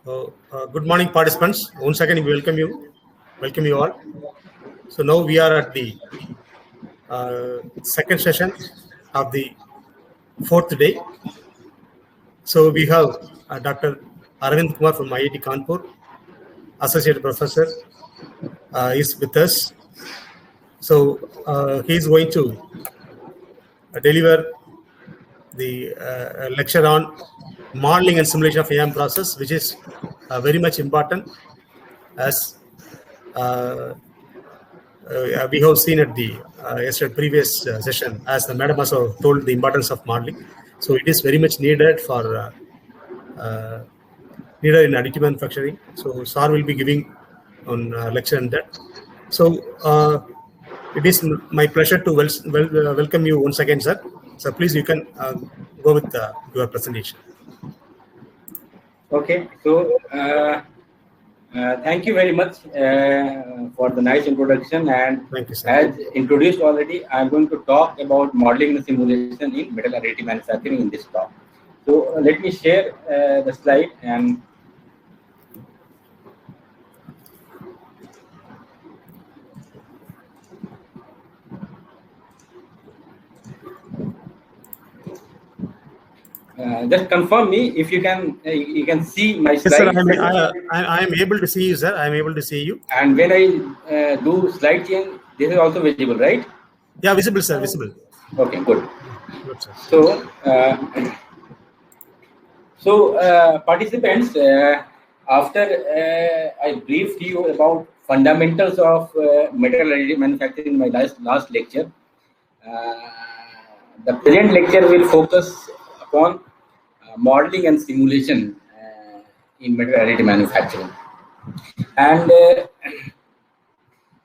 Good morning, participants. Once again, we welcome you all. So now we are at the second session of the fourth day. So we have Dr. Arvind Kumar from IIT Kanpur, Associate Professor, is with us. So he is going to deliver the lecture on modeling and simulation of AM process, which is very much important as we have seen at the previous session, as the madam also told the importance of modeling. So it is very much needed for needed in additive manufacturing. So SAR will be giving on lecture on that. So it is my pleasure to welcome you once again, sir. So please, you can go with your presentation. Okay, so thank you very much for the nice introduction. And thank you, sir. As introduced already, I'm going to talk about modeling and simulation in metal additive manufacturing in this talk. So let me share the slide and just confirm me if you can see my slide. Yes, sir, I am able to see you, sir. I am able to see you. And when I do slide change, this is also visible, right? Yeah, visible, sir. Visible. Okay, good. Good, sir. So, participants, after I briefed you about fundamentals of metal additive manufacturing in my last lecture, the present lecture will focus upon modeling and simulation in metal additive manufacturing. And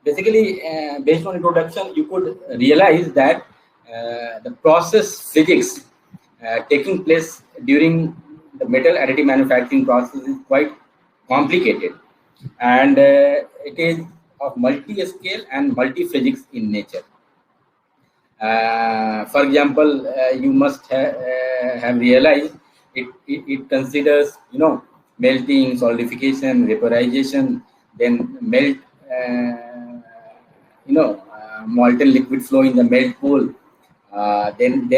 basically, based on introduction, you could realize that the process physics taking place during the metal additive manufacturing process is quite complicated, and it is of multi-scale and multi-physics in nature. For example, you must have realized it considers, melting, solidification, vaporization, then melt, molten liquid flow in the melt pool, then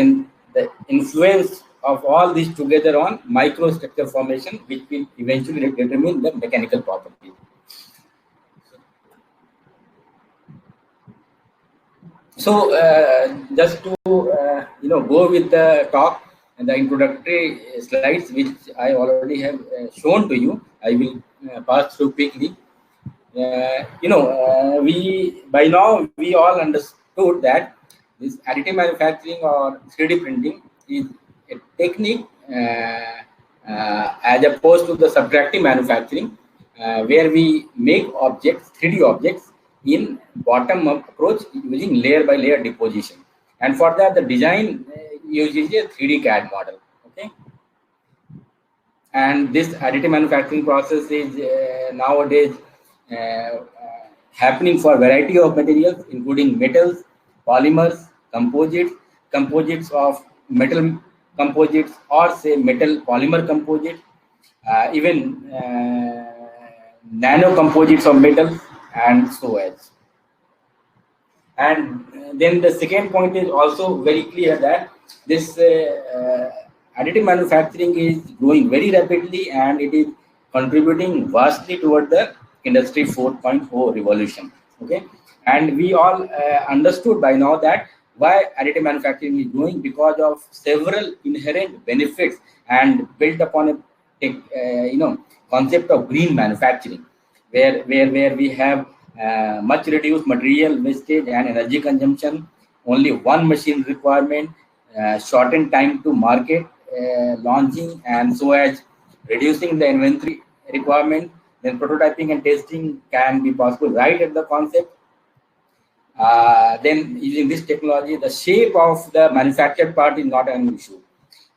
the influence of all these together on microstructure formation, which will eventually determine the mechanical properties. So just to go with the talk and the introductory slides, which I already have shown to you, I will pass through quickly. We by now we all understood that this additive manufacturing or 3D printing is a technique as opposed to the subtractive manufacturing, where we make objects, 3D objects, in bottom-up approach using layer by layer deposition, and for that the design uses a 3D CAD model. Okay, and this additive manufacturing process is nowadays happening for a variety of materials, including metals, polymers, composites of metal composites, or say metal polymer composite, even nano composites of metal, and so as. And then the second point is also very clear that this additive manufacturing is growing very rapidly, and it is contributing vastly toward the Industry 4.0 revolution. Okay, and we all understood by now that why additive manufacturing is growing, because of several inherent benefits and built upon a concept of green manufacturing, where we have much reduced material wastage and energy consumption, only one machine requirement, shortened time to market launching, and so as reducing the inventory requirement. Then prototyping and testing can be possible right at the concept. Then using this technology, the shape of the manufactured part is not an issue.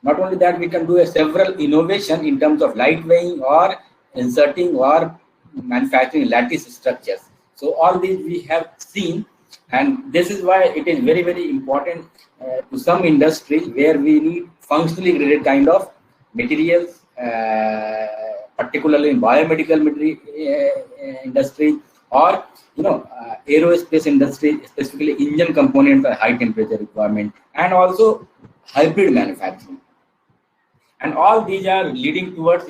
Not only that, we can do several innovation in terms of lightweighting or inserting or manufacturing lattice structures. So all these we have seen, and this is why it is very, very important to some industries where we need functionally graded kind of materials particularly in biomedical industry, or aerospace industry, specifically engine components for high temperature requirement, and also hybrid manufacturing. And all these are leading towards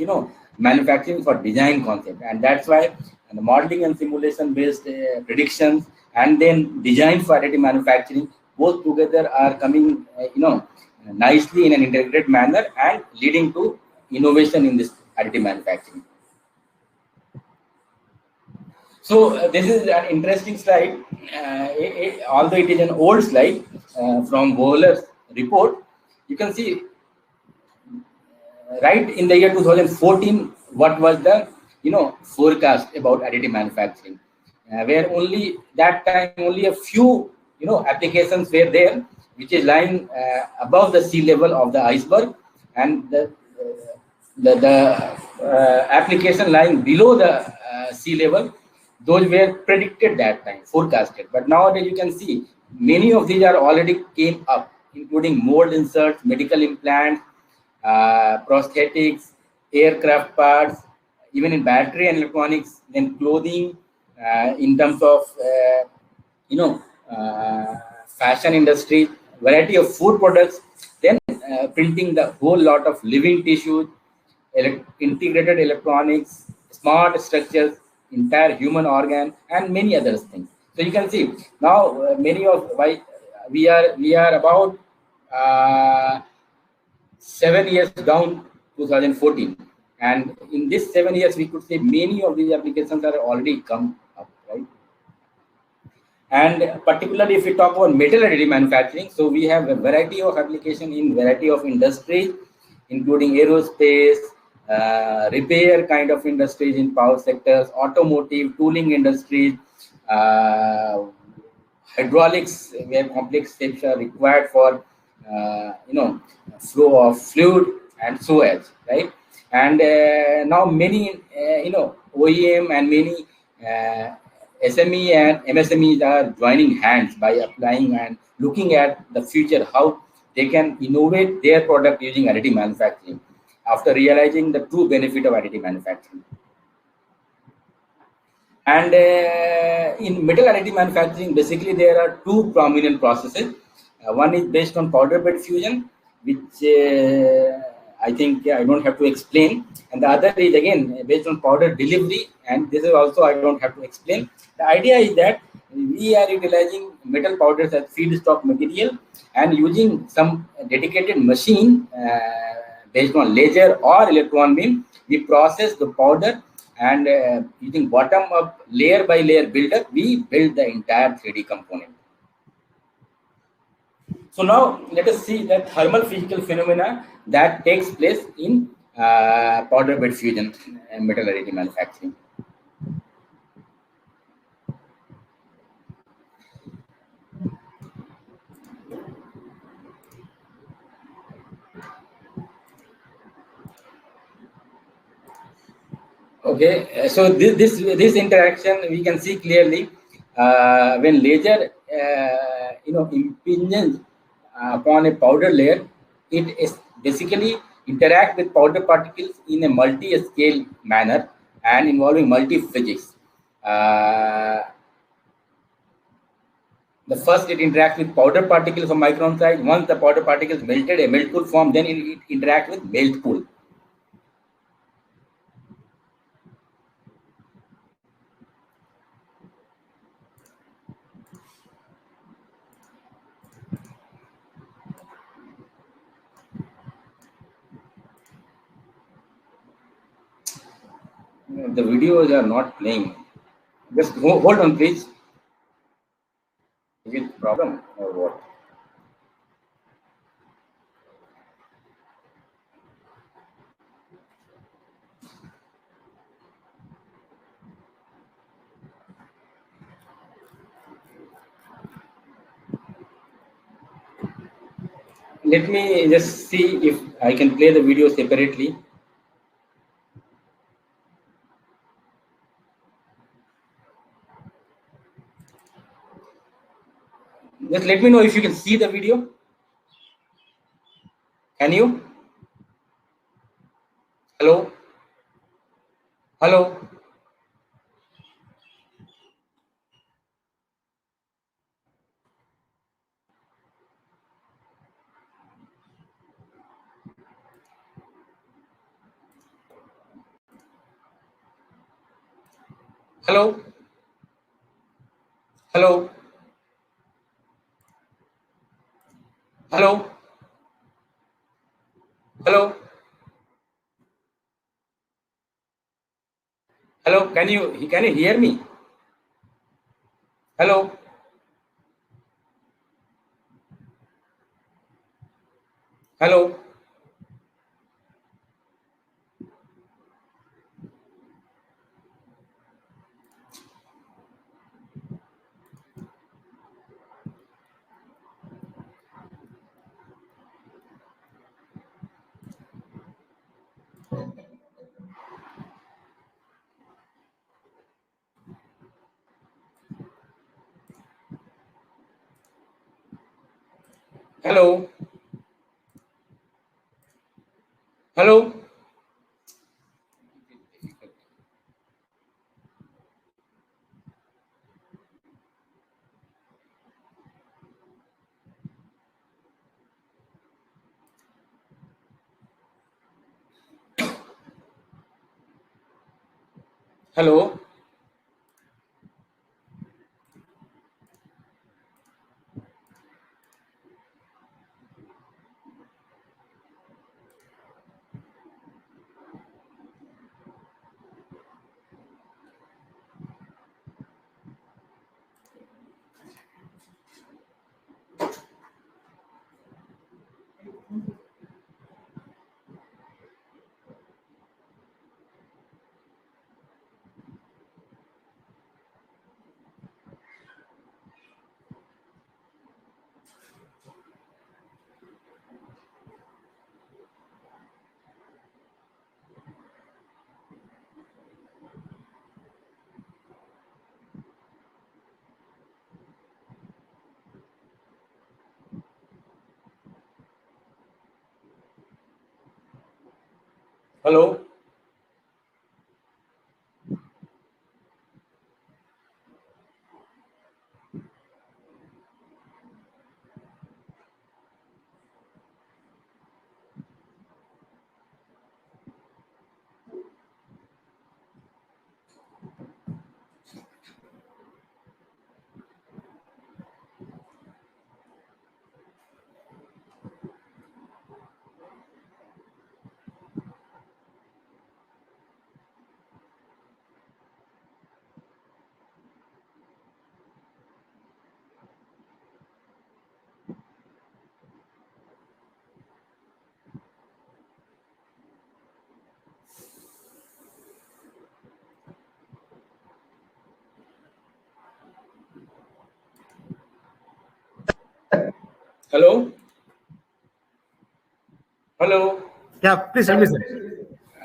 manufacturing for design concept, and that's why the modeling and simulation based predictions and then design for additive manufacturing both together are coming nicely in an integrated manner and leading to innovation in this additive manufacturing. So this is an interesting slide, although it is an old slide from Wohler's report. You can see right in the year 2014 what was the forecast about additive manufacturing, where only that time only a few applications were there, which is lying above the sea level of the iceberg, and the application lying below the sea level, those were predicted that time, forecasted. But nowadays you can see many of these are already came up, including mold inserts, medical implants, prosthetics, aircraft parts, even in battery and electronics, then clothing, in terms of fashion industry, variety of food products, then printing the whole lot of living tissues, integrated electronics, smart structures, entire human organ, and many other things. So you can see now many of why we are about 7 years down 2014, and in this 7 years we could say many of these applications are already come up, right? And particularly if we talk about metal additive manufacturing, so we have a variety of application in variety of industries, including aerospace, repair kind of industries in power sectors, automotive, tooling industries, hydraulics, where complex steps are required for flow of fluid and so as, right? And now many OEM and many SME and MSMEs are joining hands by applying and looking at the future, how they can innovate their product using additive manufacturing after realizing the true benefit of additive manufacturing. And in metal additive manufacturing, basically there are two prominent processes. One is based on powder bed fusion, which I think I don't have to explain, and the other is again based on powder delivery, and this is also I don't have to explain. The idea is that we are utilizing metal powders as feedstock material and using some dedicated machine based on laser or electron beam, we process the powder, and using bottom up layer by layer buildup, we build the entire 3D component. So now let us see the thermal physical phenomena that takes place in powder bed fusion and metal additive manufacturing. Okay, so this interaction we can see clearly when laser impinges upon a powder layer, it is basically interact with powder particles in a multi-scale manner and involving multi-physics. The first, it interacts with powder particles of micron size. Once the powder particles melted, a melt pool form, then it interacts with melt pool. The videos are not playing. Just hold on, please. Is it a problem or what? Let me just see if I can play the video separately. Just let me know if you can see the video. Can you? Hello? Hello. Hello. Hello. Hello. Hello. Hello. Can you hear me? Hello. Hello. Hello. Hello. Hello. Hello. Hello. Hello. Yeah, please tell me, sir.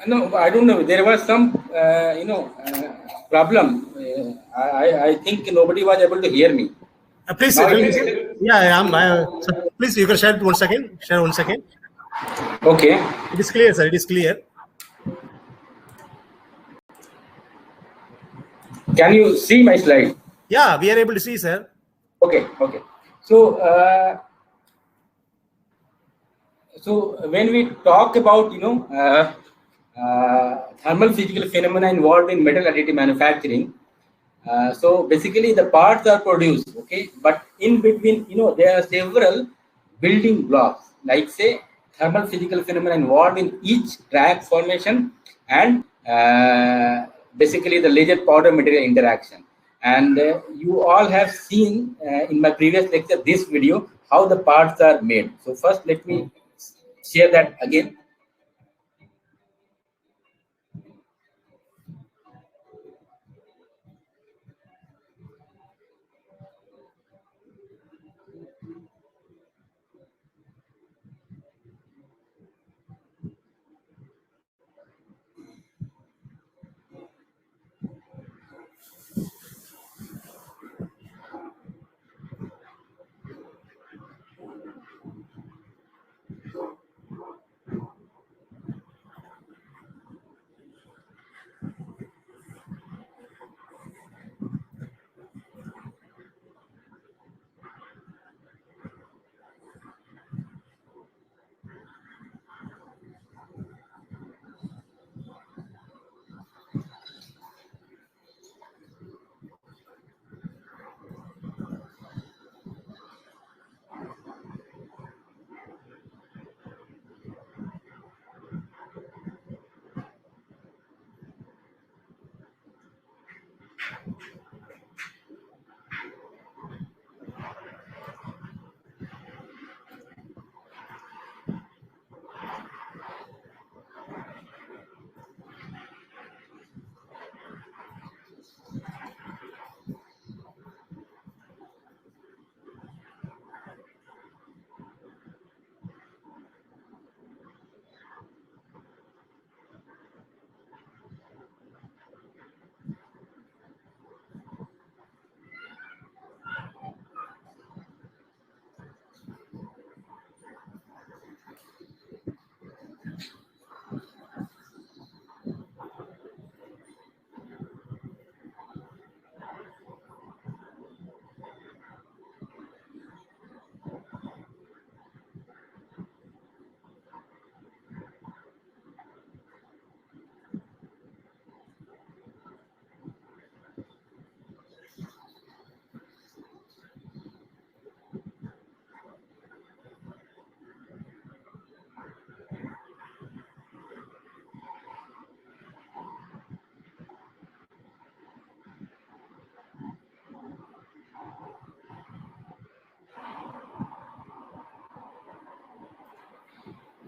No, I don't know. There was some, problem. I think nobody was able to hear me. Please Now tell it me, sir. is Yeah, I am. So please, you can share it 1 second. Share 1 second. okay. It is clear, sir. It is clear. Can you see my slide? Yeah, we are able to see, sir. Okay. Okay. So, when we talk about thermal physical phenomena involved in metal additive manufacturing, so basically the parts are produced, okay, but in between, there are several building blocks, like say thermal physical phenomena involved in each track formation and basically the laser powder material interaction. And you all have seen in my previous lecture this video how the parts are made. So first let me share that again.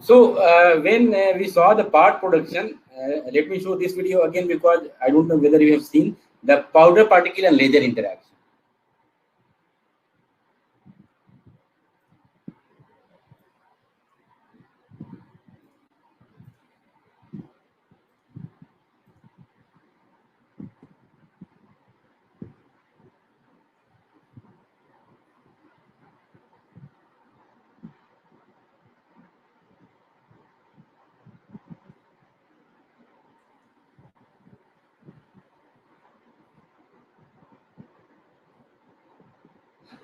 So when we saw the part production, let me show this video again because I don't know whether you have seen the powder particle and laser interaction.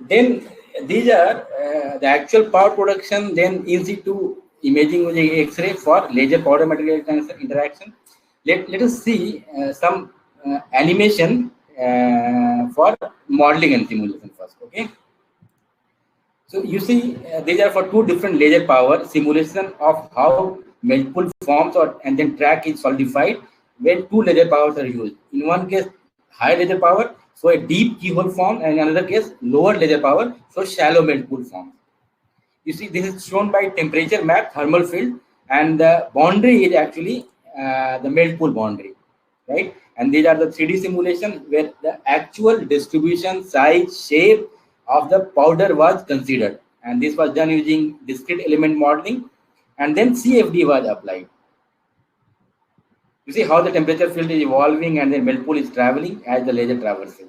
Then these are the actual power production, then in situ imaging with the X-ray for laser powder material interaction. Let us see some animation for modeling and simulation first. Okay. So you see, these are for two different laser power simulation of how melt pool forms or and then track is solidified when two laser powers are used. In one case, high laser power, so a deep keyhole form, and in another case, lower laser power, so shallow melt pool form. You see, this is shown by temperature map, thermal field, and the boundary is actually the melt pool boundary, right? And these are the 3D simulation where the actual distribution, size, shape of the powder was considered. And this was done using discrete element modeling, and then CFD was applied. You see how the temperature field is evolving and the melt pool is traveling as the laser traverses.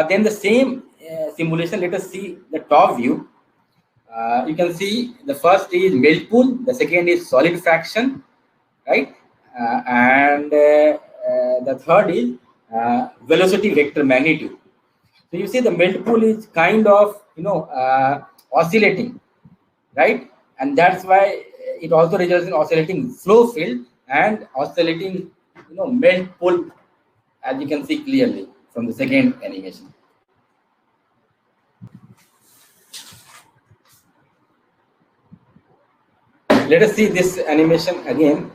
Then the same simulation, let us see the top view. You can see the first is melt pool, the second is solid fraction, right? And the third is velocity vector magnitude. So you see the melt pool is kind of oscillating, right? And that's why it also results in oscillating flow field and oscillating melt pool, as you can see clearly from the second animation. Let us see this animation again.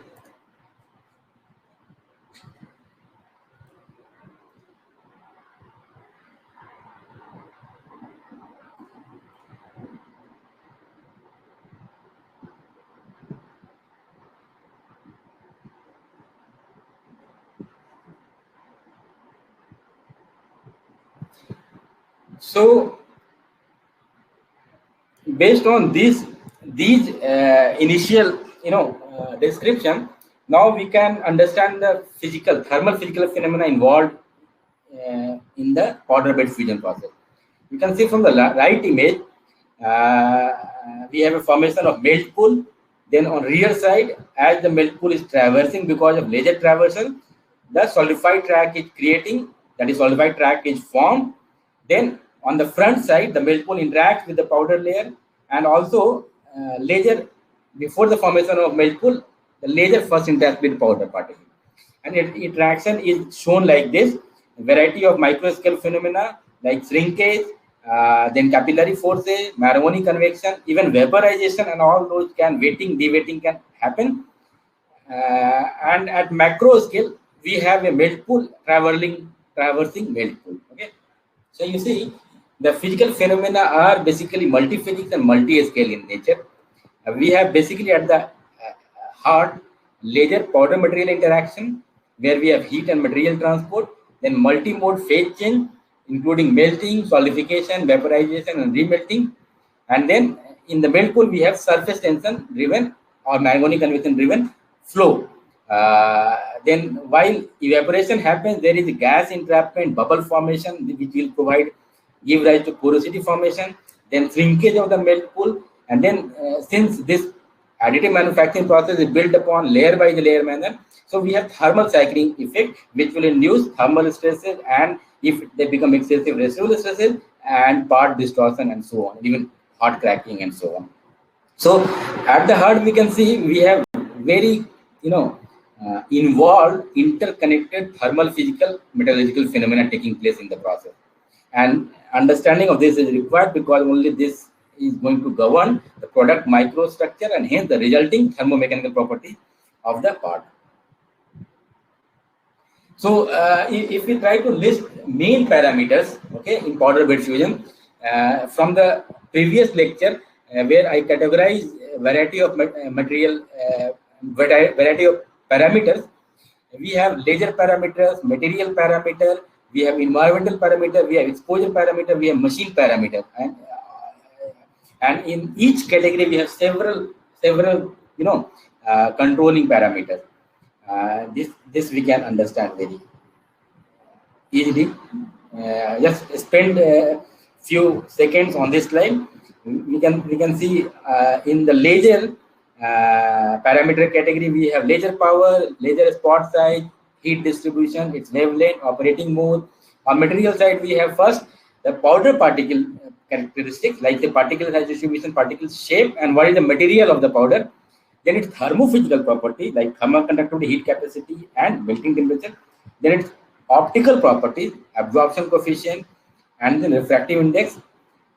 So based on these initial description, now we can understand the thermal physical phenomena involved in the powder bed fusion process. You can see from the right image, we have a formation of melt pool. Then on rear side, as the melt pool is traversing because of laser traversal, the solidified track is creating, that is solidified track is formed. Then on the front side, the melt pool interacts with the powder layer, and also laser, before the formation of melt pool, the laser first interacts with powder particle. And interaction is shown like this: a variety of microscale phenomena like shrinkage, then capillary forces, Marconi convection, even vaporization, and all those wetting, de-wetting can happen. And at macro scale, we have a melt pool traversing melt pool. Okay, so you see, the physical phenomena are basically multi-physics and multi-scale in nature. We have basically at the heart laser powder material interaction, where we have heat and material transport, then multi-mode phase change, including melting, solidification, vaporization, and remelting. And then in the melt pool, we have surface tension driven or Marconi convection driven flow. Then while evaporation happens, there is a gas entrapment, bubble formation, which will give rise to porosity formation, then shrinkage of the melt pool. And then since this additive manufacturing process is built upon layer by the layer manner, so we have thermal cycling effect, which will induce thermal stresses, and if they become excessive, residual stresses and part distortion and so on, even hot cracking and so on. So at the heart, we can see we have very involved, interconnected thermal, physical, metallurgical phenomena taking place in the process. And understanding of this is required because only this is going to govern the product microstructure and hence the resulting thermomechanical property of the part. So if we try to list main parameters, okay, in powder bed fusion, from the previous lecture, where I categorize a variety of material, variety of parameters. We have laser parameters, material parameter, we have environmental parameter, we have exposure parameter, we have machine parameter, and in each category we have several controlling parameters. This we can understand very easily. Just spend a few seconds on this slide. We can see in the laser parameter category we have laser power, laser spot size, heat distribution, its wavelength, operating mode. On material side we have first the powder particle characteristics, like the particle size distribution, particle shape, and what is the material of the powder. Then its thermophysical property, like thermal conductivity, heat capacity, and melting temperature. Then its optical properties, absorption coefficient, and then refractive index.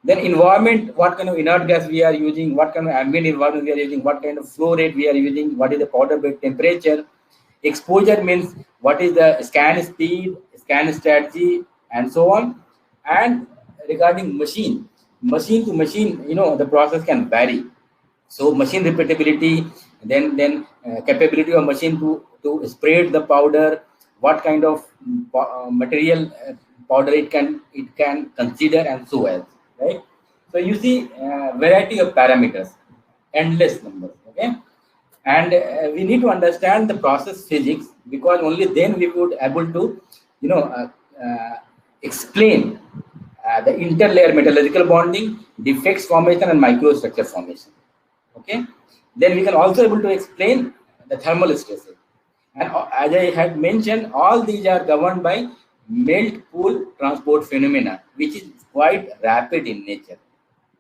Then environment, what kind of inert gas we are using, what kind of ambient environment we are using, what kind of flow rate we are using, what is the powder bed temperature. Exposure means what is the scan speed, scan strategy, and so on. And regarding machine to machine, the process can vary. So machine repeatability, then capability of machine to spread the powder, what kind of material powder it can consider, and so on, right? So you see variety of parameters, endless numbers. Okay, and we need to understand the process physics, because only then we would able to explain the interlayer metallurgical bonding, defects formation, and microstructure formation. Okay, then we can also able to explain the thermal stresses. And as I had mentioned, all these are governed by melt pool transport phenomena, which is quite rapid in nature,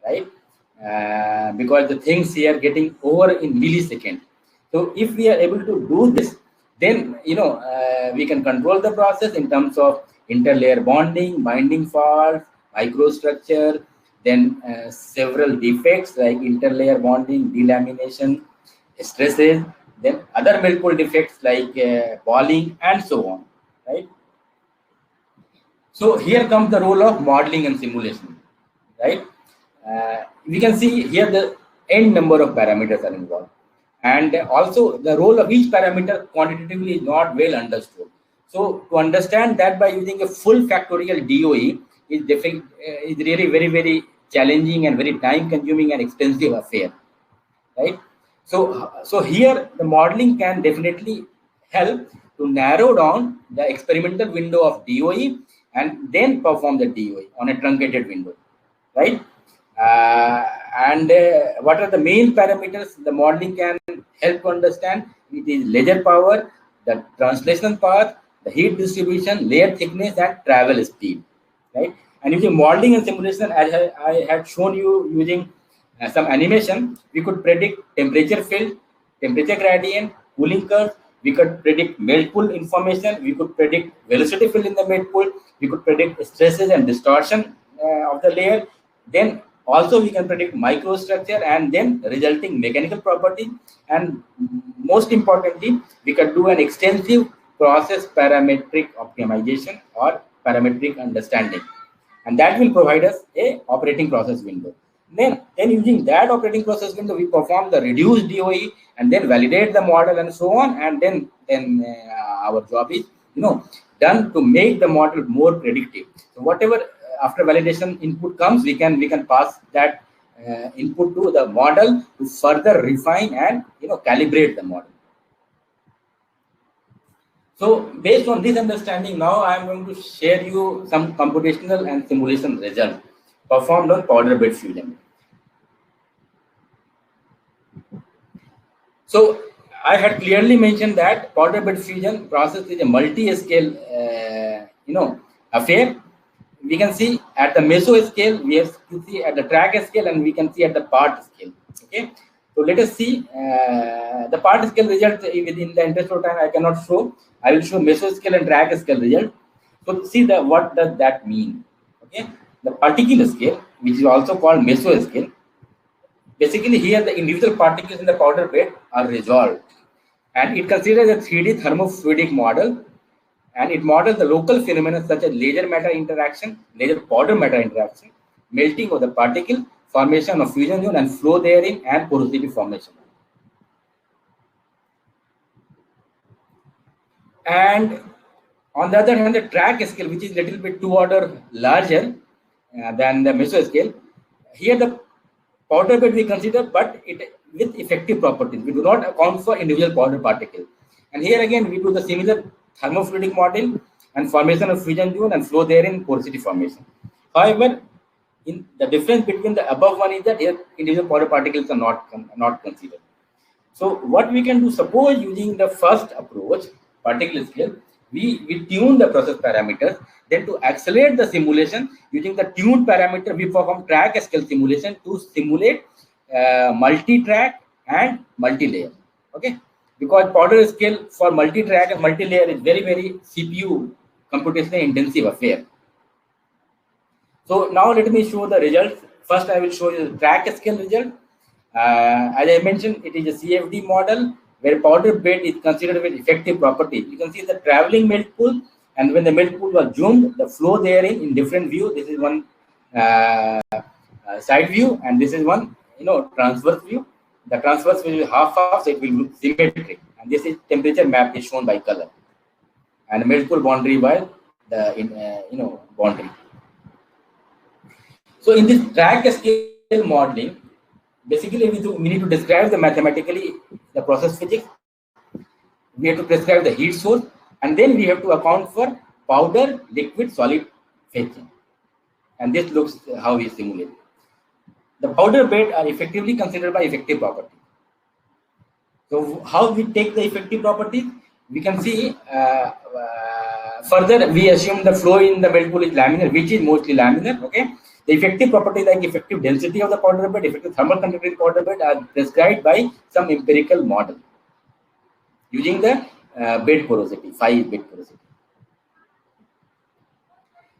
right? Because the things here getting over in milliseconds. So if we are able to do this, then we can control the process in terms of interlayer bonding, binding faults, microstructure, then several defects like interlayer bonding, delamination, stresses, then other melt pool defects like balling, and so on, right? So here comes the role of modeling and simulation, right? We can see here the n number of parameters are involved, and also the role of each parameter quantitatively is not well understood. So to understand that by using a full factorial DOE is really very, very challenging and very time consuming and expensive affair, right? So here the modeling can definitely help to narrow down the experimental window of DOE and then perform the DOE on a truncated window, right? And what are the main parameters the modeling can help to understand? It is laser power, the translation path, the heat distribution, layer thickness, and travel speed, right? And using modeling and simulation, as I had shown you using some animation, we could predict temperature field, temperature gradient, cooling curve. We could predict melt pool information. We could predict velocity field in the melt pool. We could predict stresses and distortion of the layer. Then also we can predict microstructure and then resulting mechanical property. And most importantly, we can do an extensive process parametric optimization or parametric understanding, and that will provide us a operating process window. Then using that operating process window, we perform the reduced DOE and then validate the model and so on. And then our job is done to make the model more predictive. So whatever after validation input comes, we can pass that input to the model to further refine and calibrate the model. So based on this understanding, now I am going to share you some computational and simulation results performed on powder bed fusion. So I had clearly mentioned that powder bed fusion process is a multi-scale affair. We can see at the meso scale, we have to see at the track scale, and we can see at the part scale. Okay, so let us see the part scale result. Within the interest of time, I cannot show. I will show meso scale and track scale result. So see what does that mean? Okay, the particle scale, which is also called meso scale. Basically, here the individual particles in the powder bed are resolved, and it considers a 3D thermofluidic model, and it models the local phenomena such as laser matter interaction, laser powder matter interaction, melting of the particle, formation of fusion zone and flow therein, and porosity formation. And on the other hand, the track scale, which is little bit 2 order larger than the mesoscale, here the powder bed we consider, but it with effective properties. We do not account for individual powder particles. And here again, we do the similar thermofluidic model and formation of fusion zone and flow therein, porosity formation. However, in the difference between the above one is that here individual powder particles are not considered. So what we can do, suppose using the first approach, particle scale, we tune the process parameters. Then to accelerate the simulation using the tuned parameter, we perform track scale simulation to simulate multi-track and multi-layer. Okay, because powder scale for multi-track and multi-layer is very CPU computationally intensive affair. So now let me show the results. First, I will show you the track scale result. As I mentioned, it is a CFD model where powder bed is considered with effective properties. You can see the traveling melt pool, and when the melt pool was zoomed, the flow therein in different view. This is one side view, and this is one transverse view. The transverse will be half, so it will look symmetric. And this is temperature map is shown by color, and the melt pool boundary by the boundary. So in this track scale modeling, basically we need to describe the mathematically the process physics. We have to prescribe the heat source, and then we have to account for powder, liquid, solid phase change. And this looks how we simulate. The powder bed are effectively considered by effective property. So how we take the effective properties? We can see further we assume the flow in the melt pool is laminar, which is mostly laminar. Okay. The effective properties like effective density of the powder bed, effective thermal conductivity of the powder bed are prescribed by some empirical model using the bed porosity, 5 bed porosity.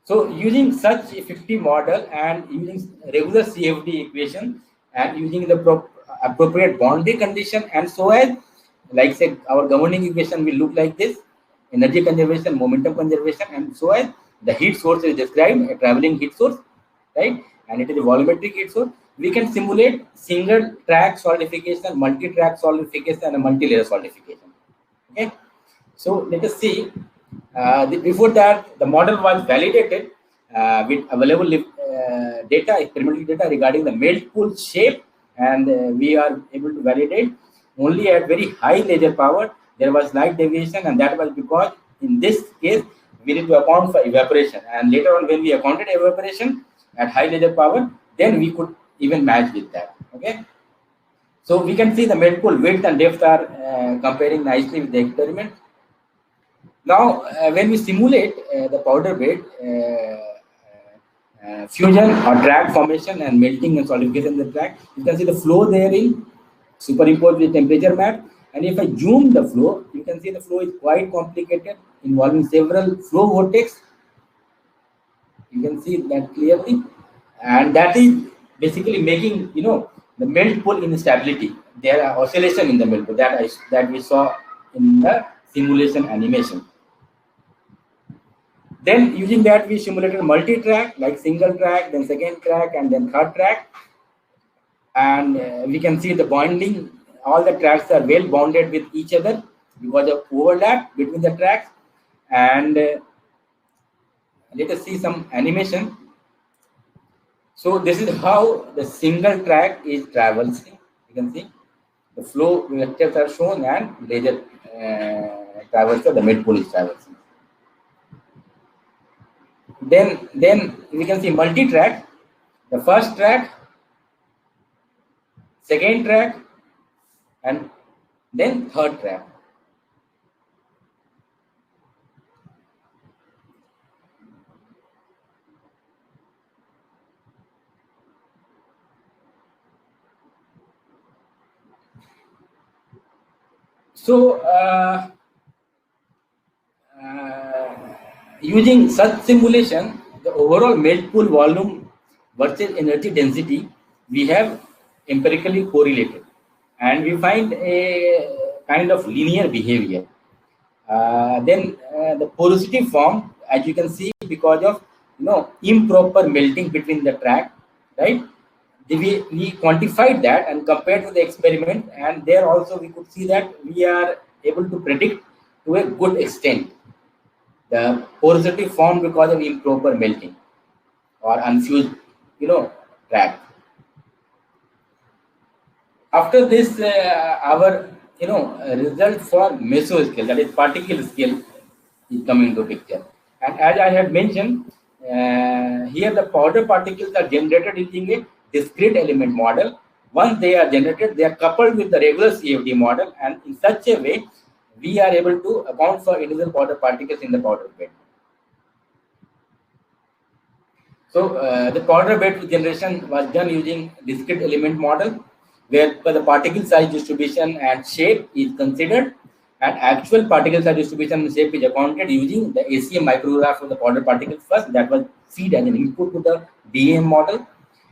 So using such effective model and using regular CFD equation and using the appropriate boundary condition, and so as like say our governing equation will look like this: energy conservation, momentum conservation, and so as the heat source is described, a traveling heat source, right? And it is a volumetric heat source. We can simulate single track solidification, multi-track solidification, and a multi-layer solidification. Okay. So let us see. Before that, the model was validated with available data, experimental data regarding the melt pool shape, and we are able to validate only at very high laser power. There was slight deviation, and that was because in this case we need to account for evaporation. And later on, when we accounted evaporation at high laser power, then we could even match with that. Okay. So we can see the melt pool width and depth are comparing nicely with the experiment. Now, when we simulate the powder bed fusion or track formation and melting and solidification of the track, you can see the flow therein superimposed with temperature map. And if I zoom the flow, you can see the flow is quite complicated, involving several flow vortex. You can see that clearly, and that is basically making the melt pool instability. There are oscillation in the melt pool that we saw in the simulation animation. Then using that, we simulated multi-track, like single track, then second track, and then third track. And we can see the bonding. All the tracks are well bonded with each other because of overlap between the tracks. And let us see some animation. So this is how the single track is traversing. You can see the flow vectors are shown, and laser traversal, the melt pool is traversing. Then we can see multi-track, the first track, second track, and then third track. So using such simulation, the overall melt pool volume versus energy density we have empirically correlated, and we find a kind of linear behavior. Then the porosity formed, as you can see, because of improper melting between the track, right? we quantified that and compared to the experiment, and there also we could see that we are able to predict to a good extent the porosity formed because of improper melting or unfused, track. After this, our result for mesoscale, that is particle scale, is coming into picture. And as I had mentioned, here the powder particles are generated using a discrete element model. Once they are generated, they are coupled with the regular CFD model, and in such a way, we are able to account for individual powder particles in the powder bed. So the powder bed generation was done using discrete element model, where the particle size distribution and shape is considered, and actual particle size distribution and shape is accounted using the ACM micrograph of the powder particles first. That was feed as an input to the DAM model,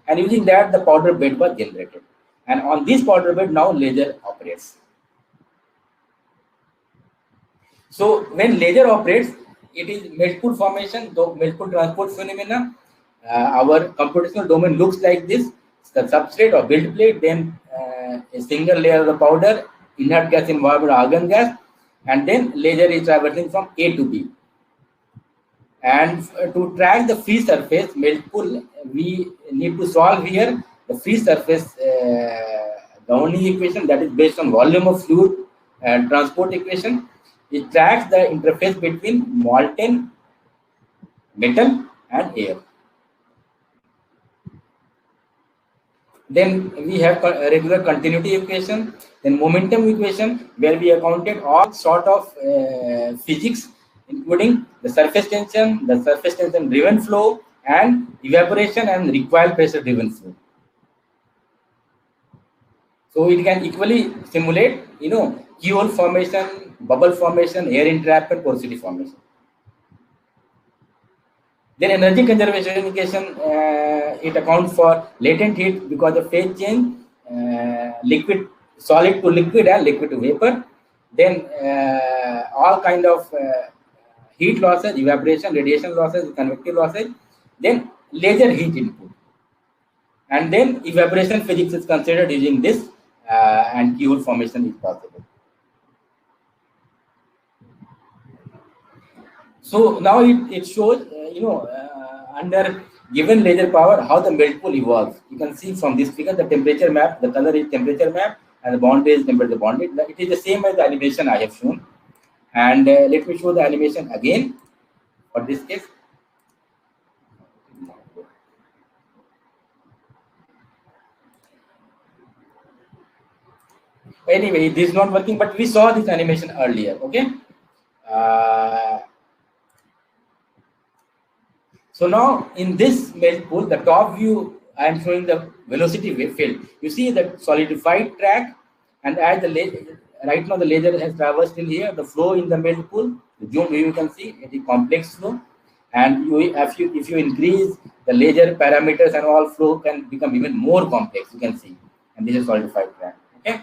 and using that the powder bed was generated. And on this powder bed now laser operates. So when laser operates, it is melt pool formation, the melt pool transport phenomena. Our computational domain looks like this: the substrate or build plate, then a single layer of the powder, inert gas environment, argon gas, and then laser is traversing from A to B. And to track the free surface melt pool, we need to solve here the free surface Downey equation, that is based on volume of fluid transport equation. It tracks the interface between molten metal and air. Then we have a regular continuity equation, then momentum equation, where we accounted all sort of physics, including the surface tension driven flow, and evaporation and recoil pressure driven flow. So it can equally simulate, keyhole formation, bubble formation, air entrapment, porosity formation. Then energy conservation equation, it accounts for latent heat because of phase change, liquid, solid to liquid and liquid to vapor. Then all kind of heat losses, evaporation, radiation losses, convective losses. Then laser heat input. And then evaporation physics is considered using this, and keyhole formation is possible. So now it shows, under given laser power, how the melt pool evolves. You can see from this figure the temperature map, the color is temperature map, and the boundary is temperature boundary. It is the same as the animation I have shown. And let me show the animation again for this case. Anyway, this is not working, but we saw this animation earlier. Okay. So now in this melt pool, the top view, I am showing the velocity field. You see the solidified track, and as the laser, right now the laser has traversed in here, the flow in the melt pool, the zoom view you can see it is complex flow, and if you increase the laser parameters and all, flow can become even more complex. You can see, and this is solidified track. Okay.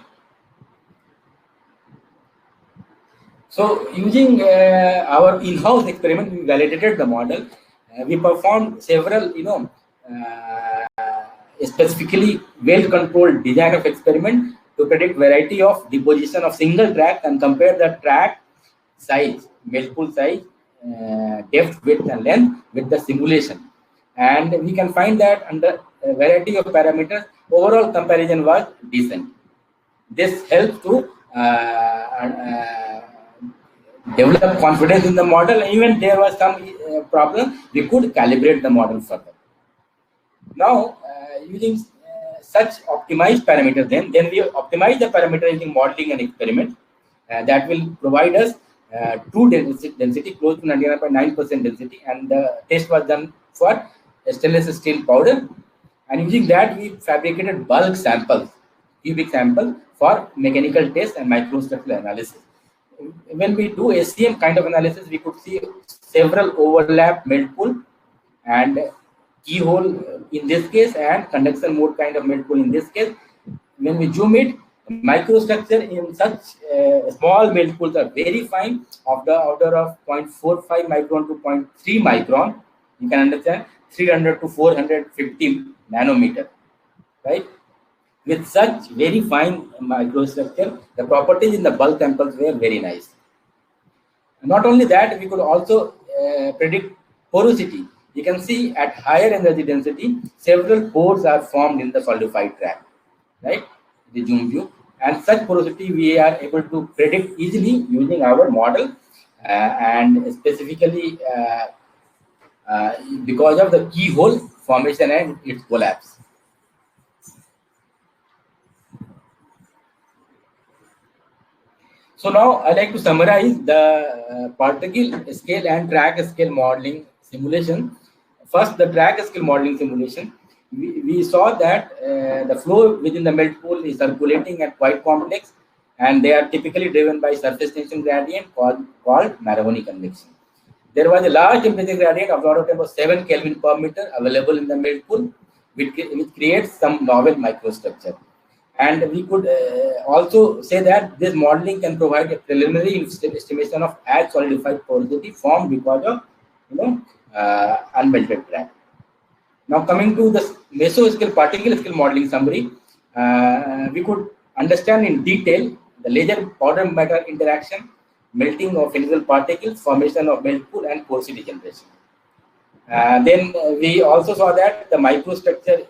So using our in-house experiment, we validated the model. We performed several, specifically well-controlled design of experiment to predict variety of deposition of single track and compare the track size, melt pool size, depth, width, and length with the simulation. And we can find that under a variety of parameters, overall comparison was decent. This helps to develop confidence in the model. Even there was some problem, we could calibrate the model further. Now, using such optimized parameters, then we optimize the parameter using modeling and experiment. That will provide us true density close to 99.9% density, and the test was done for stainless steel powder. And using that, we fabricated bulk samples, cubic sample, for mechanical test and microstructural analysis. When we do ACM kind of analysis, we could see several overlap melt pool and keyhole in this case, and conduction mode kind of melt pool in this case. When we zoom it, microstructure in such small melt pools are very fine, of the order of 0.45 micron to 0.3 micron. You can understand 300 to 450 nanometer. right? With such very fine microstructure, the properties in the bulk samples were very nice. Not only that, we could also predict porosity. You can see at higher energy density, several pores are formed in the solidified track, right? The zoom view. And such porosity we are able to predict easily using our model, and specifically because of the keyhole formation and its collapse. So now I like to summarize the particle scale and track scale modeling simulation. First, the track scale modeling simulation. We saw that the flow within the melt pool is circulating and quite complex, and they are typically driven by surface tension gradient called Marangoni convection. There was a large temperature gradient of about 7 Kelvin per meter available in the melt pool, which creates some novel microstructure. And we could also say that this modeling can provide a preliminary estimation of as solidified porosity formed because of unmelted track. Now coming to the mesoscale particle scale modeling summary, we could understand in detail the laser powder matter interaction, melting of individual particles, formation of melt pool, and porosity generation. Then we also saw that the microstructure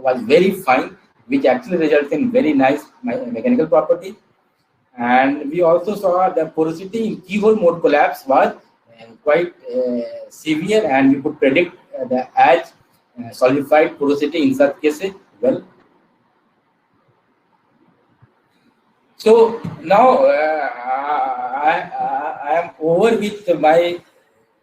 was very fine, which actually results in very nice mechanical properties. And we also saw the porosity in keyhole mode collapse was quite severe, and we could predict the as solidified porosity in such cases well. So now I am over with my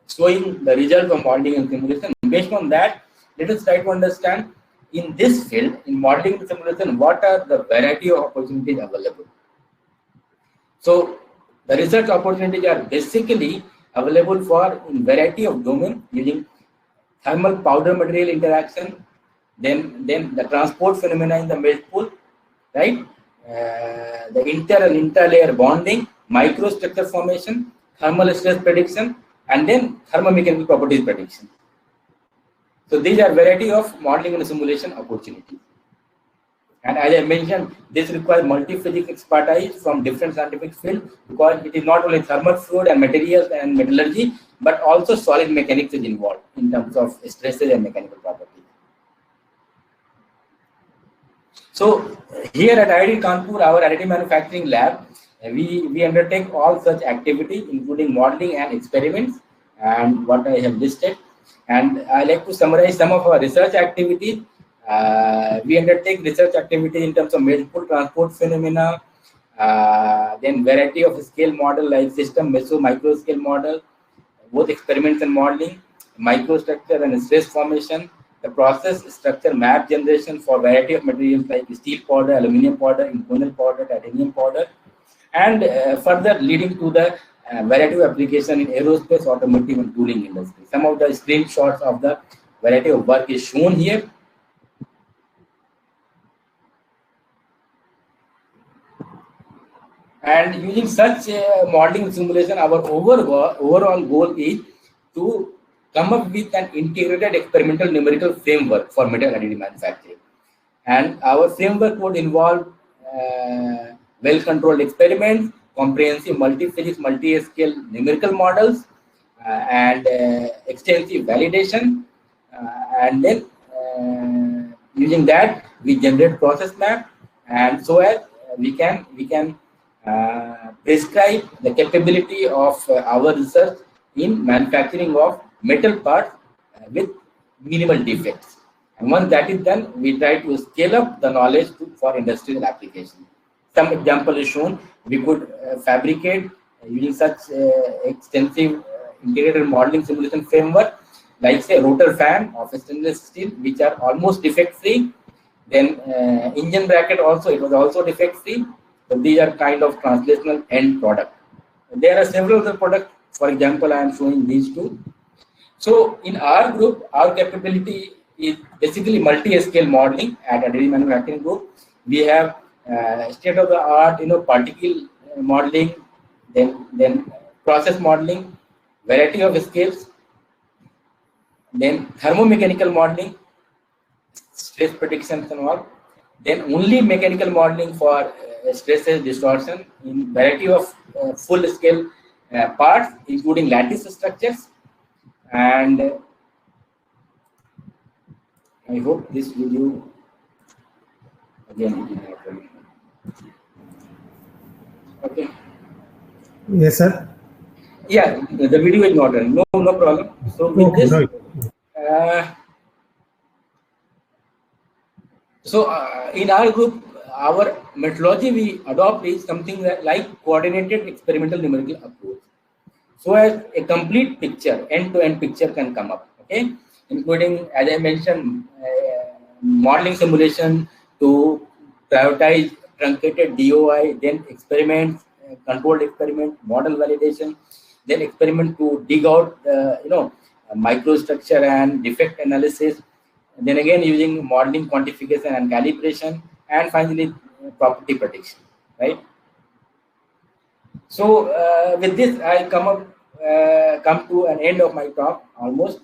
showing the result of modeling and simulation. Based on that, let us try to understand in this field, in modeling and simulation, what are the variety of opportunities available. So the research opportunities are basically available for in variety of domain using thermal powder material interaction, then the transport phenomena in the melt pool, right? The inter and interlayer bonding, microstructure formation, thermal stress prediction, and then thermomechanical properties prediction. So these are variety of modeling and simulation opportunities. And as I mentioned, this requires multi-physics expertise from different scientific fields, because it is not only thermal fluid and materials and metallurgy, but also solid mechanics is involved in terms of stresses and mechanical properties. So here at IIT Kanpur, our additive manufacturing lab, we undertake all such activities, including modeling and experiments, and what I have listed. And I like to summarize some of our research activities. We undertake research activities in terms of melt pool transport phenomena, then variety of scale model like system, meso, micro scale model, both experiments and modeling, microstructure and stress formation, the process structure map generation for variety of materials like steel powder, aluminum powder, inconel powder, titanium powder, and further leading to the variety of application in aerospace, automotive, and tooling industry. Some of the screenshots of the variety of work is shown here. And using such modeling simulation, our overall goal is to come up with an integrated experimental numerical framework for metal additive manufacturing. And our framework would involve well-controlled experiments, comprehensive multi-physics, multi-scale numerical models, and extensive validation. And then using that, we generate process map, and so as we can prescribe the capability of our research in manufacturing of metal parts with minimal defects. And once that is done, we try to scale up the knowledge for industrial application. Some example is shown. We could fabricate using such extensive integrated modeling simulation framework, like say rotor fan of stainless steel, which are almost defect free. Then engine bracket also, it was also defect free. So these are kind of translational end product. There are several other products. For example, I am showing these two. So in our group, our capability is basically multi-scale modeling at additive manufacturing group. We have state-of-the-art, particle modeling, then process modeling, variety of scales, then thermomechanical modeling, stress predictions and all, Then only mechanical modeling for stresses, distortion in variety of full-scale parts, including lattice structures. And I hope this video again it is not running. Okay. Yes, sir. Yeah, the video is not running. No problem. So with Okay, this, no. In our group, our methodology we adopt is something like coordinated experimental numerical approach. So as a complete picture, end-to-end picture can come up, okay, including, as I mentioned, modeling simulation to prioritize truncated DOI, then experiments, controlled experiment, model validation, then experiment to dig out, microstructure and defect analysis, then again using modeling quantification and calibration, and finally property prediction, right? So with this, I come to an end of my talk almost.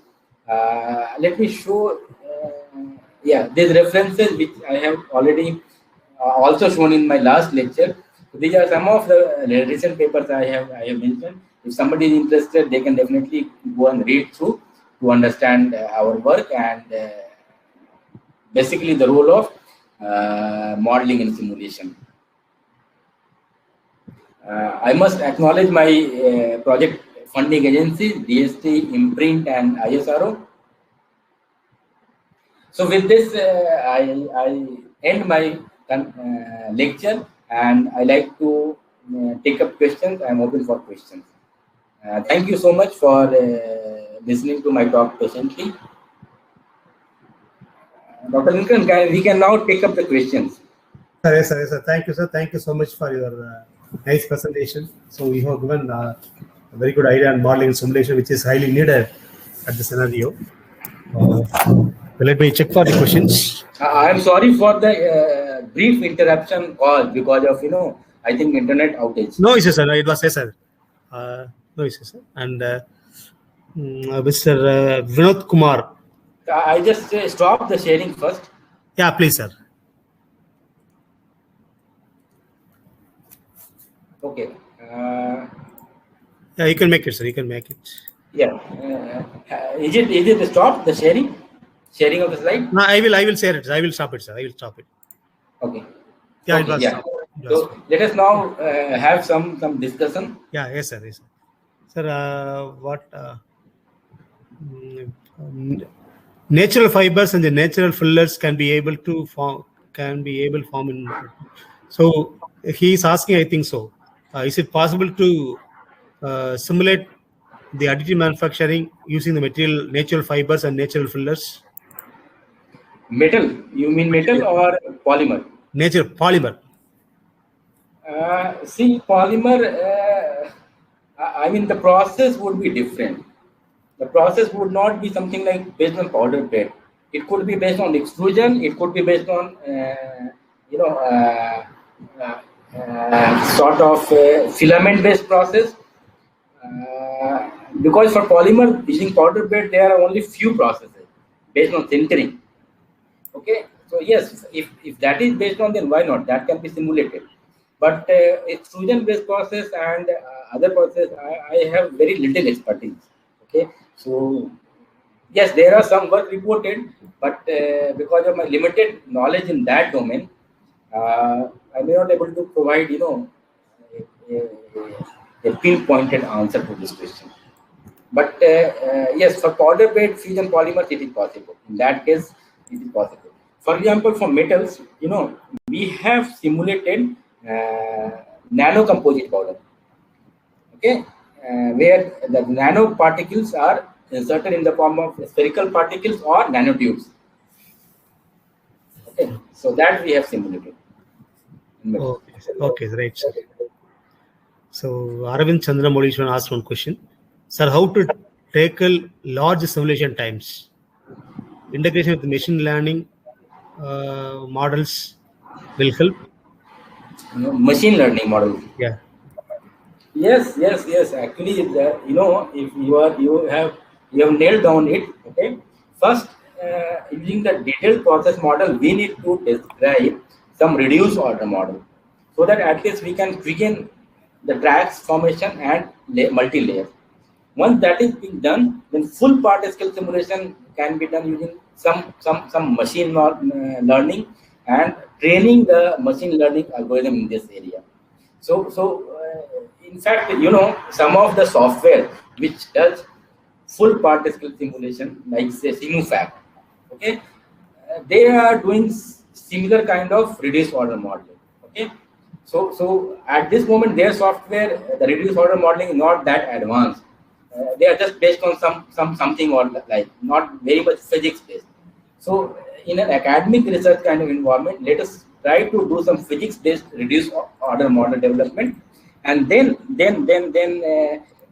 Let me show, these references which I have already also shown in my last lecture. So these are some of the recent papers I have mentioned. If somebody is interested, they can definitely go and read through to understand our work and basically the role of modeling and simulation. I must acknowledge my project funding agencies, DST, Imprint, and ISRO. So with this, I end my lecture, and I like to take up questions. I'm open for questions. Thank you so much for listening to my talk patiently. Dr. Lincoln, we can now take up the questions. Yes, sir. Thank you, sir. Thank you so much for your nice presentation. So you have given a very good idea on modeling and simulation, which is highly needed at the scenario. Let me check for the questions. I'm sorry for the brief interruption caused because of, I think internet outage. No issues, sir. It was yes, sir. No issues, sir. And Mr. Vinod Kumar. I just stop the sharing first. Yeah, please, sir. Okay. Yeah, you can make it, sir. You can make it. Yeah. Is it stop the sharing? Sharing of the slide? No, I will share it. I will stop it, sir. I will stop it. Okay. Yeah, okay, it was. Yeah. So let us now have some discussion. Yeah. Yes, sir. Yes, sir. Sir, what? Natural fibers and the natural fillers can be able to form. Form in. So he is asking. I think so. Is it possible to simulate the additive manufacturing using the natural fibers and natural fillers? Metal? You mean metal or polymer? Natural polymer. See, polymer. I mean, the process would be different. The process would not be something like based on powder bed. It could be based on extrusion. It could be based on sort of filament-based process. Because for polymer using powder bed, there are only few processes based on sintering. Okay, so yes, if that is based on, then why not? That can be simulated. But extrusion-based process and other process, I have very little expertise. Okay, so yes, there are some work reported, but because of my limited knowledge in that domain, I may not able to provide, a pinpointed answer to this question. But yes, for powder bed fusion polymers, it is possible. In that case, it is possible. For example, for metals, we have simulated nano composite powder. Okay, where the nanoparticles are inserted in the form of spherical particles or nanotubes. Okay, so that we have simulated. Okay, right, sir. So Aravind Chandramolishwan asked one question. Sir, how to tackle large simulation times? Integration with machine learning models will help. Machine learning model. Yeah. Yes. Actually, if you have nailed down it. Okay. First, using the detailed process model, we need to describe some reduced order model, so that at least we can begin the tracks formation and multi-layer. Once that is being done, then full part-scale simulation can be done using some machine learning and training the machine learning algorithm in this area. In fact, some of the software which does full part-scale simulation, like say SimuFact, okay, they are doing similar kind of reduced order modeling. Okay, so at this moment, their software, the reduced order modeling is not that advanced. They are just based on something or like not very much physics based. So in an academic research kind of environment, let us try to do some physics based reduced order model development, and then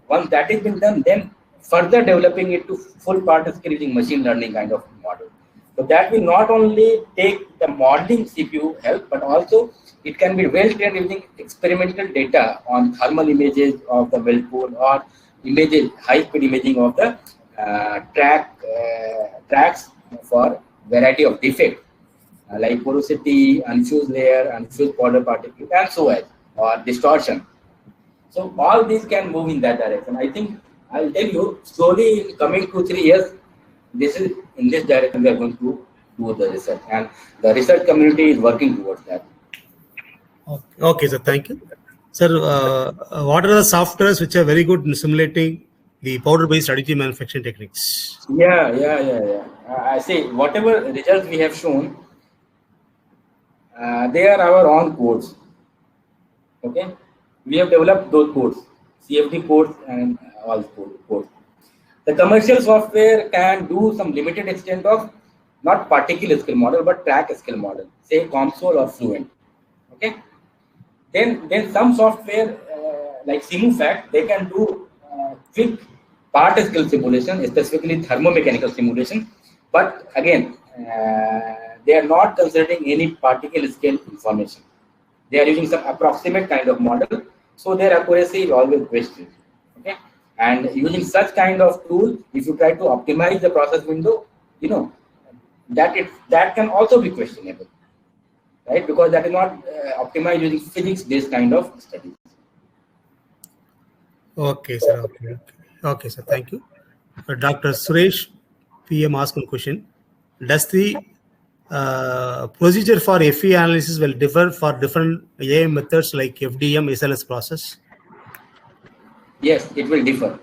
once that has been done, then further developing it to full part-scale using machine learning kind of model. So that will not only take the modeling CPU help, but also it can be well trained using experimental data on thermal images of the weld pool or images, high-speed imaging of the tracks for variety of defects like porosity, unfused layer, unfused powder particle, and so on, or distortion. So all these can move in that direction. I think I'll tell you slowly in coming 2-3 years, this is in this direction we are going to do the research, and the research community is working towards that. Okay, sir. Thank you. Sir, what are the softwares which are very good in simulating the powder-based additive manufacturing techniques? Yeah. I say whatever results we have shown, they are our own codes. Okay, we have developed those codes, CFD codes and all codes. The commercial software can do some limited extent of not particle scale model but track scale model, say COMSOL or Fluent. Okay. Then some software like SimuFact, they can do quick part scale simulation, specifically thermomechanical simulation. But again, they are not considering any particle scale information. They are using some approximate kind of model, so their accuracy is always questioned. Okay, and using such kind of tool, if you try to optimize the process window, that can also be questionable. Right, because that is not optimized using physics-based kind of studies. Okay, sir. Okay, sir. Thank you. Dr. Suresh PM asked a question. Does the procedure for FE analysis will differ for different AI methods like FDM, SLS process? Yes, it will differ.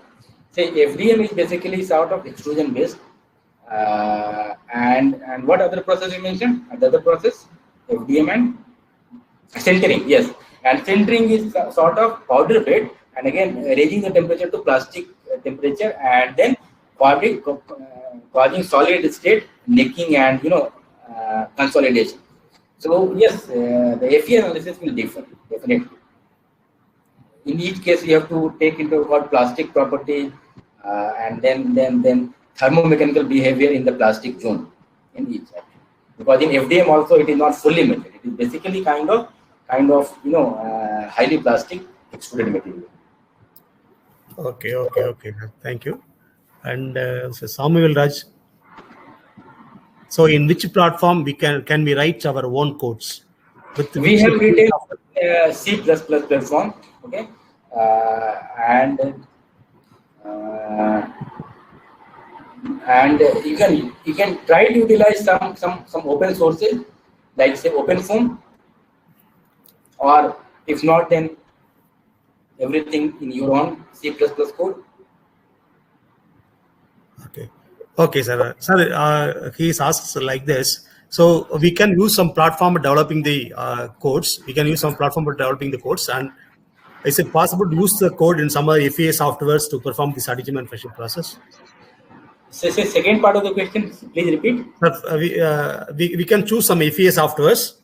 Say FDM is basically sort of extrusion-based, and what other process you mentioned? Another process? FDM and sintering, yes. And sintering is sort of powder bed, and again raising the temperature to plastic temperature, and then causing solid state necking and consolidation. So yes, the FE analysis will differ definitely. In each case, you have to take into account plastic property and then thermomechanical behavior in the plastic zone in each. Because in FDM also it is not fully melted. It is basically kind of highly plastic extruded material. Okay. Thank you. And so Samuel Raj. So in which platform we can we write our own codes? We have written C++ platform. Okay, and you can try to utilize some open sources like say OpenFOAM, or if not, then everything in your own C++ code. Okay, sir. Sir, he asks like this. So we can use some platform developing the codes. We can use some platform for developing the codes, and is it possible to use the code in some other FEA softwares to perform this additive manufacturing process? Say second part of the question, please repeat. We can choose some FEA softwares,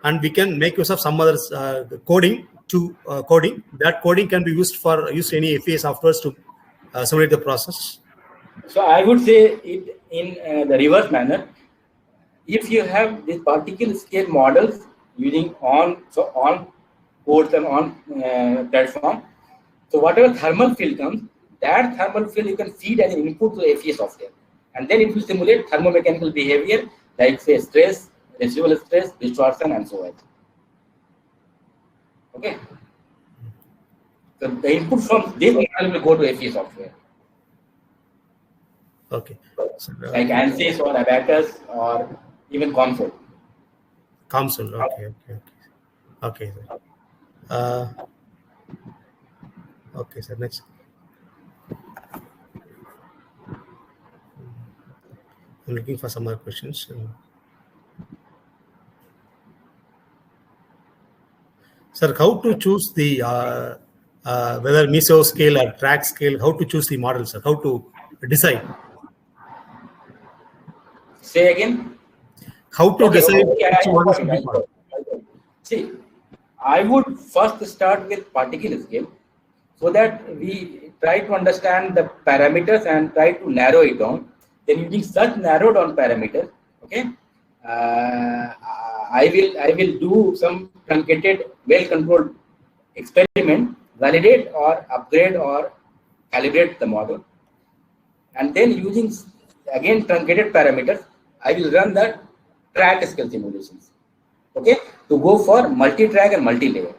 and we can make use of some other coding to coding. That coding can be used any FEA softwares to simulate the process. So I would say it in the reverse manner. If you have these particle scale models using on codes and on platform, so whatever thermal field comes, that thermal field you can feed as an input to the FEA software, and then it will simulate thermomechanical behavior like say stress, residual stress, distortion, and so on. Okay. So the input from this model will go to FE software. Okay. So, Like ANSYS or Abacus or even COMSOL. COMSOL. Okay, sir. Okay, sir. Next. I'm looking for some more questions. Sir, how to choose the whether meso scale or track scale? How to choose the model, sir? How to decide? Say again. How to decide which model should be followed? See, I would first start with particle scale so that we try to understand the parameters and try to narrow it down. Then using such narrowed down parameters, okay, I will do some truncated, well-controlled experiment, validate or upgrade or calibrate the model, and then using again truncated parameters, I will run the track scale simulations. Okay, to go for multi-track and multi-layer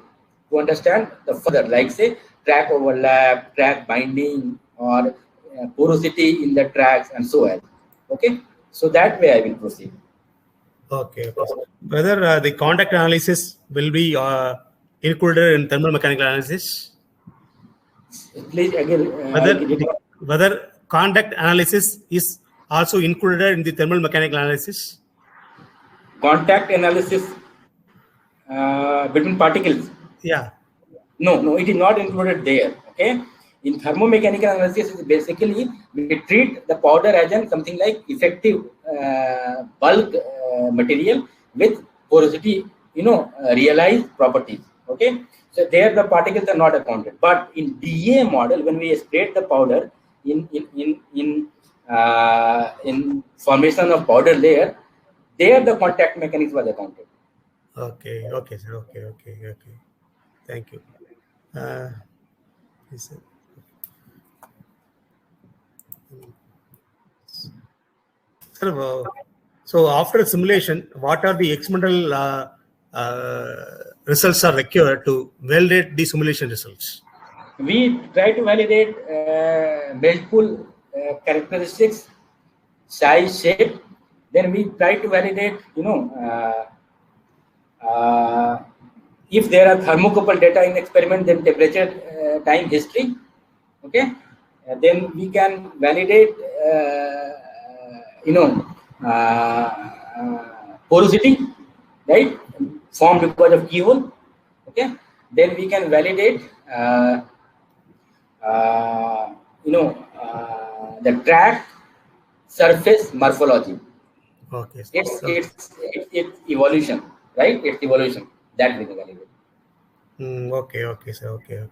to understand the further, like say track overlap, track binding, or porosity in the tracks, and so on. Okay, so that way I will proceed. Okay. Whether the contact analysis will be included in thermal mechanical analysis? Please again. Whether contact analysis is also included in the thermal mechanical analysis? Contact analysis between particles. Yeah. No, it is not included there. Okay. In thermomechanical analysis, basically we treat the powder as something like effective bulk material with porosity, realized properties. Okay, so there the particles are not accounted. But in DA model, when we sprayed the powder in formation of powder layer, there the contact mechanics was accounted. Okay, sir. Okay. Thank you. So after simulation, what are the experimental results are required to validate the simulation results? We try to validate melt pool characteristics, size, shape. Then we try to validate, if there are thermocouple data in experiment, then temperature, time, history. Okay, then we can validate, porosity, right, formed because of keyhole. Okay, then we can validate, the track surface morphology. Okay. It's evolution, right? It's evolution that we can validate. Okay, sir. Okay.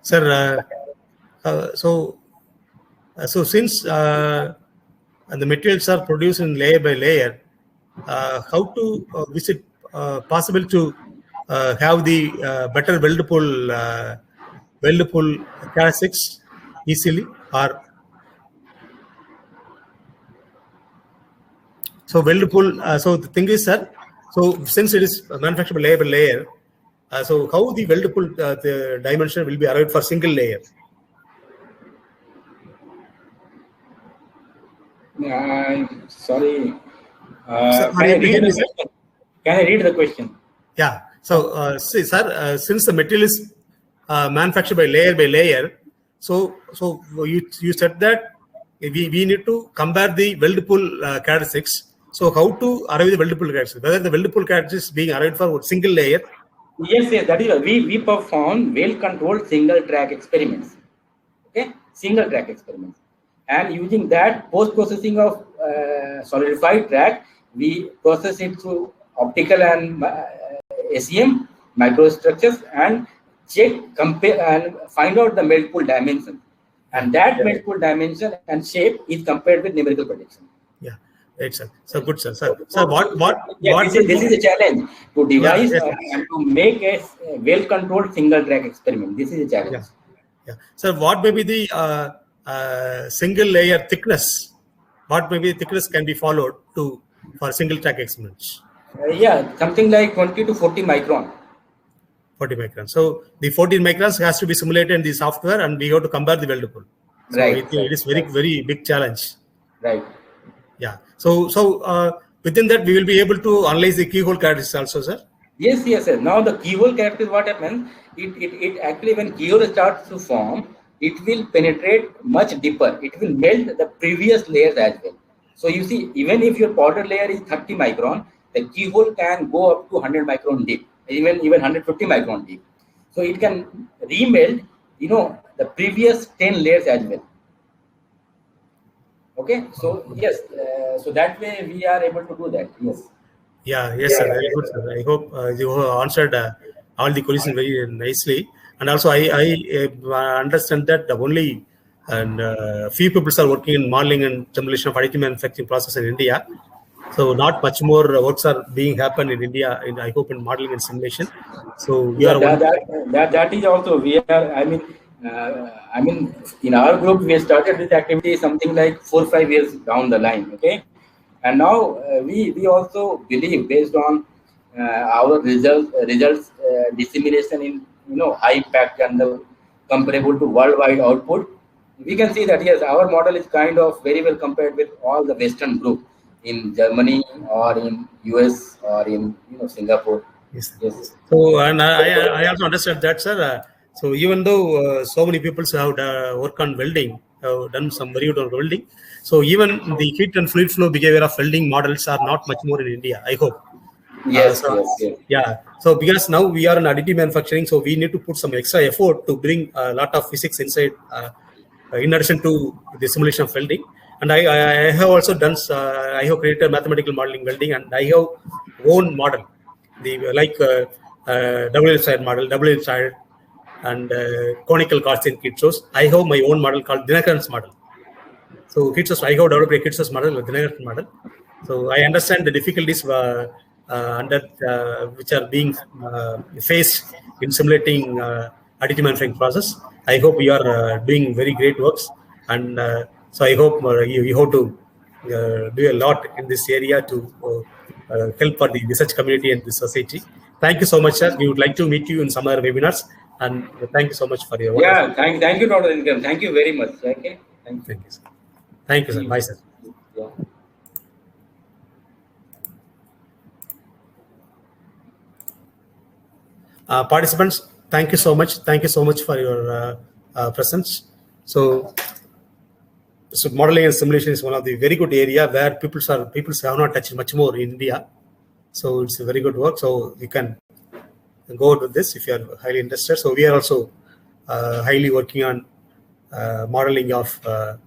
Sir, so since the materials are produced in layer by layer, how to is it possible to have the better weld pool characteristics easily, or so weld pool? So the thing is, sir, so since it is manufactured layer by layer, so how the weld pool the dimension will be arrived for single layer? Sorry. Can I read the question? Yeah. So, see, sir, since the material is manufactured by layer, so you said that we need to compare the weld pool characteristics. So, how to arrive the weld pool characteristics? Whether the weld pool characteristics being arrived for single layer? Yes, that is we perform well-controlled single track experiments. Okay, single track experiments, and using that post-processing of solidified track, we process it through optical and SEM microstructures and check, compare, and find out the melt pool dimension. And that melt pool dimension and shape is compared with numerical prediction. Yeah, right, sir. So good, sir. Sir, what? This is a challenge to devise and to make a well-controlled single track experiment. This is a challenge. Yeah. So what may be the single layer thickness? What maybe the thickness can be followed for single track experiments? Yeah, something like 20 to 40 micron. 40 microns. So the 14 microns has to be simulated in the software, and we have to compare the weld pool. So Right. it is very big challenge. Right. Yeah. So within that, we will be able to analyze the keyhole characteristics also, sir. Yes. Now the keyhole characteristics, what happens? It actually, when keyhole starts to form, it will penetrate much deeper. It will melt the previous layers as well. So you see, even if your powder layer is 30 micron, the keyhole can go up to 100 micron deep, even 150 micron deep. So it can remelt, the previous 10 layers as well. Okay, so yes, so that way we are able to do that. Yes, sir. Very good, sir. I hope you have answered all the questions very nicely. And also, I understand that only few people are working in modeling and simulation of additive manufacturing process in India. So not much more works are being happen in India. I hope in modeling and simulation. So that is also we are. I mean, in our group we started this activity something like 4 or 5 years down the line. Okay, and now we also believe, based on our results dissemination in high impact and comparable to worldwide output, we can see that yes, our model is kind of very well compared with all the Western group in Germany or in US or in Singapore. Yes. So, and I also understand that, sir. So even though so many people have worked on welding, have done some very good on welding, so even the heat and fluid flow behavior of welding models are not much more in India, I hope. Yes. Yeah. So because now we are in additive manufacturing, so we need to put some extra effort to bring a lot of physics inside, in addition to the simulation of welding. And I have also done, I have created mathematical modeling welding, and I have own model, double-edged model, double-edged and conical Gaussian kit source. I have my own model called Dinakaran's model. So kit source, I have developed a kit source model, Dinakaran's model. So I understand the difficulties which are being faced in simulating additive manufacturing process. I hope we are doing very great works, and so I hope you have to do a lot in this area to help for the research community and the society. Thank you so much, sir. We would like to meet you in some other webinars, and thank you so much for your work. Yeah, thank you, Dr. Income. Thank you very much. Okay. Thank you, sir. Thank you, sir. Bye, sir. Yeah. Participants, thank you so much. Thank you so much for your presence. So modeling and simulation is one of the very good area where people have not touched much more in India. So it's a very good work. So you can go with this if you are highly interested. So we are also highly working on modeling of wire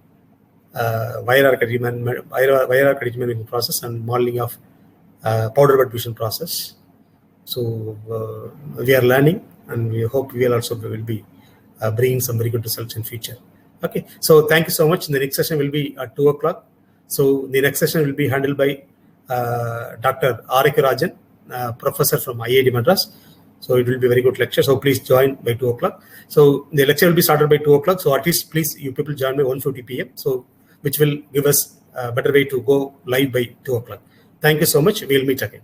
arc additive manufacturing process and modeling of powder bed fusion process. So we are learning, and we hope we will be bringing some very good results in future. Okay, so thank you so much. The next session will be at 2 o'clock. So the next session will be handled by Dr. R.K. Rajan, professor from IIT Madras. So it will be a very good lecture. So please join by 2 o'clock. So the lecture will be started by 2 o'clock. So at least please, you people join by 1:50 p.m. So which will give us a better way to go live by 2 o'clock. Thank you so much. We'll meet again.